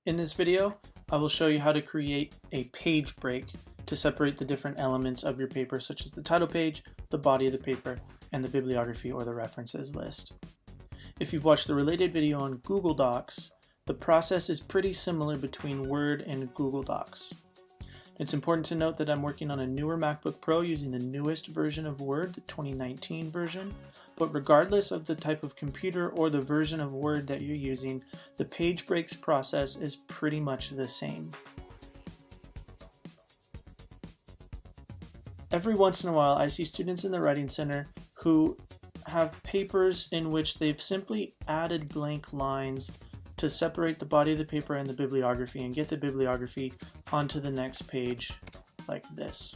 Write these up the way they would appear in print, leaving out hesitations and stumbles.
In this video, I will show you how to create a page break to separate the different elements of your paper, such as the title page, the body of the paper, and the bibliography or the references list. If you've watched the related video on Google Docs, the process is pretty similar between Word and Google Docs. It's important to note that I'm working on a newer MacBook Pro using the newest version of Word, the 2019 version, but regardless of the type of computer or the version of Word that you're using, the page breaks process is pretty much the same. Every once in a while, I see students in the Writing Center who have papers in which they've simply added blank lines to separate the body of the paper and the bibliography and get the bibliography onto the next page like this.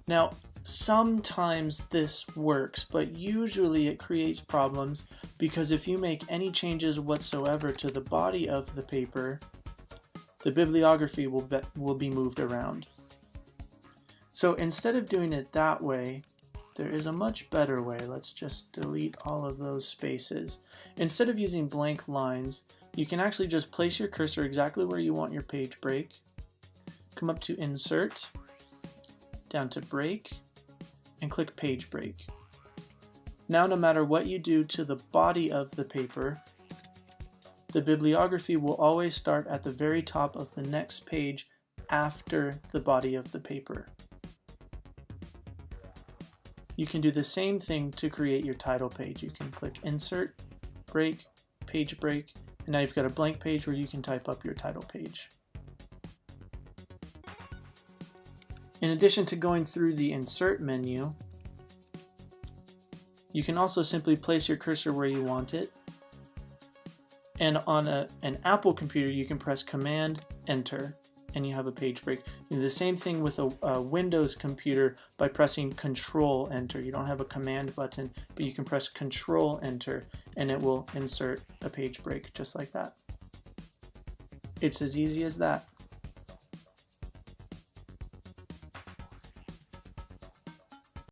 Now, sometimes this works, but usually it creates problems because if you make any changes whatsoever to the body of the paper, the bibliography will be moved around. So instead of doing it that way, there is a much better way. Let's just delete all of those spaces. Instead of using blank lines, you can actually just place your cursor exactly where you want your page break, come up to Insert, down to Break, and click Page Break. Now, no matter what you do to the body of the paper, the bibliography will always start at the very top of the next page after the body of the paper. You can do the same thing to create your title page. You can click Insert, Break, Page Break, and now you've got a blank page where you can type up your title page. In addition to going through the Insert menu, you can also simply place your cursor where you want it. And on an Apple computer, you can press Command Enter, and you have a page break. You do the same thing with a Windows computer by pressing Control Enter. You don't have a command button, but you can press Control Enter and it will insert a page break just like that. It's as easy as that.